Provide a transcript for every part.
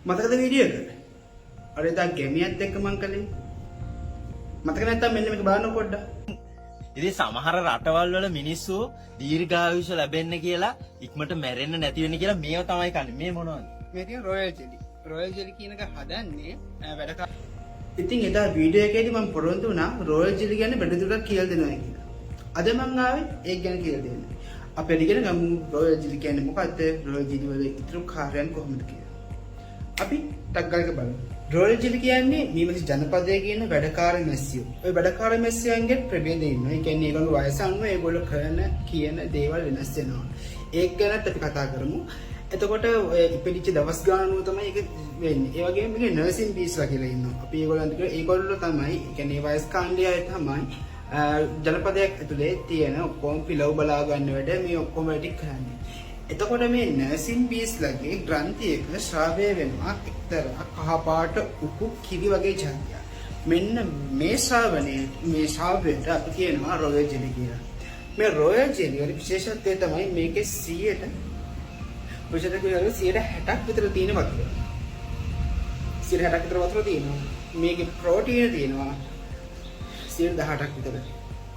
මතකද වීඩියෝ එක? අර එදා ගැමියත් එක්ක මං කළේ. මතක නැත්තම් මෙන්න මේක බලන්න පොඩ්ඩක්. ඉතින් සමහර රටවල් වල මිනිස්සු දීර්ඝායුෂ ලැබෙන්න කියලා ඉක්මනට මැරෙන්න නැති වෙන්න කියලා මේව තමයි කන්නේ. මේ මොනවද? මේ තියෙන රොයල් ජෙලි. රොයල් ජෙලි කියන එක හදන්නේ වැඩක. ඉතින් එදා වීඩියෝ එකේදී මම පොරොන්දු වුණා රොයල් ජෙලි ගැන වැඩිදුරටත් කියලා දෙනවා කියලා. අද මං ආවේ ඒක ගැන කියලා දෙන්න. අපි ඉගෙන ගමු රොයල් ජෙලි කියන්නේ මොකද්ද? රොයල් ජෙලි වල ඉතුරු කාර්යයන් කොහොමද කියලා. අපි ටක් ගාලා බලමු. රොයල් ජෙලි කියන්නේ මීමැසි ජනපදයේ කියන වැඩකාර මැස්සියෝ. ওই වැඩකාර මැස්සියන්ගේ ප්‍රභේද ඉන්නවා. ඒ කියන්නේ ඒගොල්ලෝ වයස අනුව ඒගොල්ලෝ කරන කියන දේවල් වෙනස් වෙනවා. ඒක ගැනත් අපි කතා කරමු. එතකොට ඉපදිච්ච දවස් ගානම තමයි ඒක වෙන්නේ. ඒ වගේම මේකේ නර්සින් බීස්ලා කියලා ඉන්නවා. අපි ඒගොල්ලෝ තමයි ඒ කියන්නේ වයස් කාණ්ඩය තමයි ජනපදයක් ඇතුලේ තියෙන ඔක්කොම පිළව බලා ගන්න වැඩ මේ ඔක්කොම වැඩි කරන්නේ. එතකොට මේ නර්සින් බීස්ලාගේ ග්‍රන්ථියක ශ්‍රාවය වෙනවා එක්තරා කහපාට උකු කිරි වගේ ජාතියක්. මෙන්න මේ ශ්‍රාවයට අපි කියනවා රොයල් ජෙලි කියලා. මේ රොයල් ජෙලි වල විශේෂත්වය තමයි මේකේ 160ක් විතර තියෙන වතුර. 160ක් විතර වතුර තියෙනවා. මේකේ ප්‍රෝටීන තියෙනවා 18ක් විතර.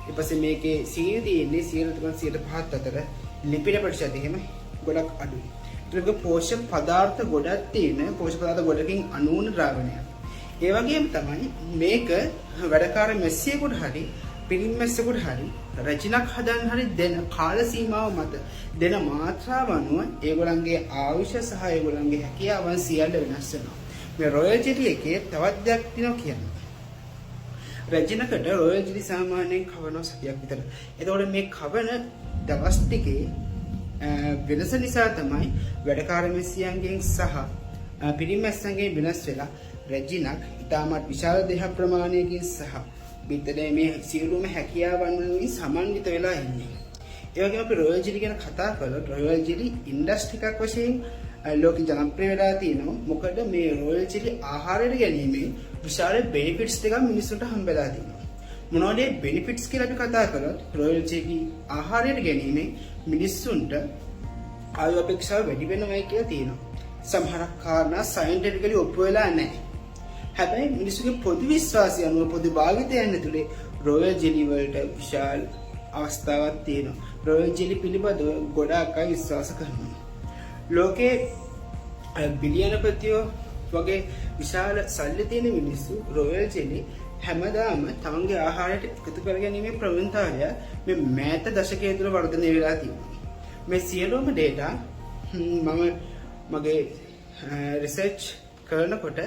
ඊපස්සේ මේකේ සීනි තියෙන්නේ 105ක් අතර. ලිපිඩ ප්‍රතිශතය එහෙම ගොඩක් අඩුයි. ඒක පෝෂක පදාර්ථ ගොඩක් තියෙන පෝෂක පදාර්ථ ගොඩකින් අණුන ද්‍රාවණයක්. ඒ වගේම තමයි මේක වැඩකාර මැස්සියෙකුට හරි පිරිමි මැස්සෙකුට හරි රචනක් හදන්න හරි දෙන කාල සීමාව මත දෙන මාත්‍රාව අනුව ඒගොල්ලන්ගේ ආයුෂ සහ ඒගොල්ලන්ගේ හැකියාවන් සියල්ල වෙනස් වෙනවා. මේ රොයල් ජෙලි එකේ තවත් දෙයක් තියෙනවා කියන්නේ. රචනකට රොයල් ජෙලි සාමාන්‍යයෙන් කවනවා සතියක් විතර. එතකොට මේ කවන දවස් ටිකේ වෙනස නිසා තමයි වැඩකාර මැස්සියන්ගෙන් සහ පිරිමි මැස්සන්ගෙන් වෙනස් වෙලා රැජිනක් ඉතාමත් විශාල දේහ ප්‍රමාණයකින් සහ බිත්තරේ මේ සියලුම හැකියාවන් වලින් සමන්විත වෙලා ඉන්නේ. ඒ වගේම අපි රොයල් ජෙලි ගැන කතා කළොත් රොයල් ජෙලි ඉන්ඩස්ට්‍රි එකක් වශයෙන් ලෝකෙ ජනප්‍රිය වෙලා තියෙනවා. මොකද මේ රොයල් ජෙලි ආහාරයට ගැනීමෙන් විශාල බෙනිෆිට්ස් දෙකක් මිනිස්සුන්ට හම්බෙලා තියෙනවා. මොනවද මේ බෙනිෆිට්ස් කියලා අපි කතා කරොත් රොයල් ජෙලි ආහාරයට ගැනීමෙන් මිනිස්සුන්ට ආයු අපේක්ෂාව වැඩි වෙනවයි කියලා තියෙනවා. සමහරක් කාරණා සයන්ටිෆිකලි ඔප්පු වෙලා නැහැ. හැබැයි මිනිස්සුගේ පොදු විශ්වාසය අනුව පොදු භාවිතයන් ඇතුලේ රොයල් ජෙලි වලට විශාල අවස්ථාවක් තියෙනවා. රොයල් ජෙලි පිළිබඳව ගොඩාක් අය විශ්වාස කරනවා. ලෝකේ බිලියනපතියෝ වගේ විශාල සල්ලි තියෙන මිනිස්සු රොයල් ජෙලි හැමදාම තමන්ගේ ආහාරයට එකතු කරගැනීමේ ප්‍රවණතාවය මේ මෑත දශකයේ තුල වර්ධනය වෙලා තියෙනවා. මේ සියලුම data මම මගේ රිසර්ච් කරනකොට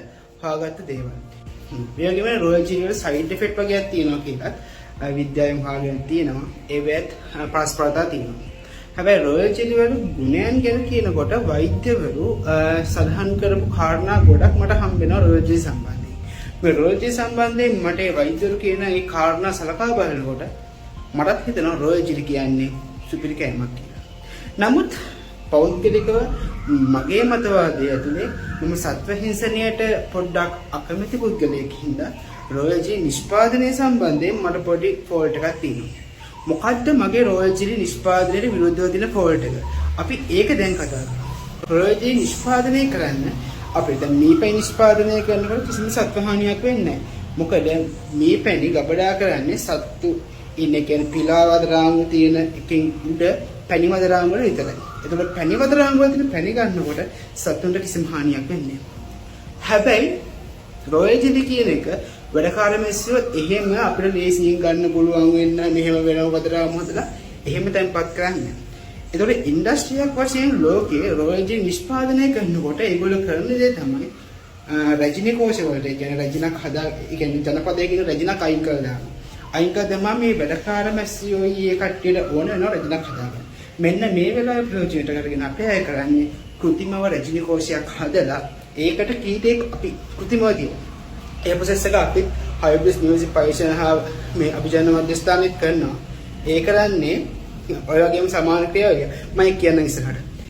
හොයාගත්ත දේවල්. මේ වගේම රොයල් ජෙලි වල සයිඩ් ඉෆෙක්ට් වගේක් තියෙනවා කියලා විද්‍යාවෙන් හොයාගෙන තියෙනවා. ඒවත් ප්‍රස්ප්‍රතා තියෙනවා. හැබැයි රොයල් ජෙලි වල ගුණයන් ගැන කියනකොට වෛද්‍යවරු සඳහන් කරපු කාරණා ගොඩක් මට හම්බ වෙනවා රොයල් ජෙලි සම්බන්ධයෙන්. මේ රොයල් ජෙලි සම්බන්ධයෙන් මට වෛද්‍යවරු කියන ඒ කාරණා සලකා බලනකොට මටත් හිතෙනවා රොයල් ජෙලි කියන්නේ සුපිරි කෑමක් කියලා. නමුත් පෞද්ගලිකව මගේ මතවාදය ඇතුලේ මම සත්ව හිංසනයට පොඩ්ඩක් අකමැති පුද්ගලයෙක් හින්දා රොයල් ජෙලි නිෂ්පාදනය සම්බන්ධයෙන් මට පොඩි ෆෝල්ට් එකක් තියෙනවා. මොකද්ද මගේ රොයල් ජෙලි නිෂ්පාදනයට විරුද්ධව තියෙන ෆෝල්ට් එක? අපි ඒක දැන් කතා කරමු. රොයල් ජෙලි නිෂ්පාදනය කරන්න අපිට මීපැණි නිෂ්පාදනය කරනකොට කිසිම සත්ව හානියක් වෙන්නේ නැහැ. මොකද මීපැණි ගබඩා කරන්නේ සත්තු ඉන්නේ කියන්නේ පිලාවද රාමු තියෙන එකකින් උඩ පැණිවද රාමු වල විතරයි. එතකොට පැණිවද රාමු වල තියෙන පැණි ගන්නකොට සත්තුන්ට කිසිම හානියක් වෙන්නේ නැහැ. හැබැයි රොයල් ජෙලි කියන එක වැඩකාර මැස්සියෝ එහෙම අපිට ලේසියෙන් ගන්න පුළුවන් වෙන්න මෙහෙම වෙනව වදරාමු හදලා එහෙම තැන්පත් කරන්නේ. ඒතකොට ඉන්ඩස්ට්‍රියක් වශයෙන් ලෝකයේ රොයල් ජෙලි නිෂ්පාදනය කරනකොට ඒගොල්ලෝ කරන දේ තමයි රැජින කෝෂ වලට කියන්නේ රැජිනක් හදා ඒ කියන්නේ ජනපදයේ කියන රැජිනක් අයින් කරලා දානවා. අයින් කර දැම්මම මේ වැඩකාර මැස්සියෝ ඊයේ කට්ටියට ඕන වෙනවා රැජිනක් හදාගන්න. මෙන්න මේ වෙලාවේ ප්‍රයෝජනයට කරගෙන අපි අය කරන්නේ કૃතිමව රැජින කෝෂයක් හදලා ඒකට කීටෙක් අපි કૃතිමව කියනවා. ඒ ප්‍රොසෙස් එක අපි හයිබ්‍රිඩ් නියුසික් පරීක්ෂණ හා මේ අභිජනන මධ්‍යස්ථානෙත් කරනවා. ඒ කරන්නේ ඔය වගේම සමාන ක්‍රියාවලිය. මම කියන්නම් ඉස්සරහට.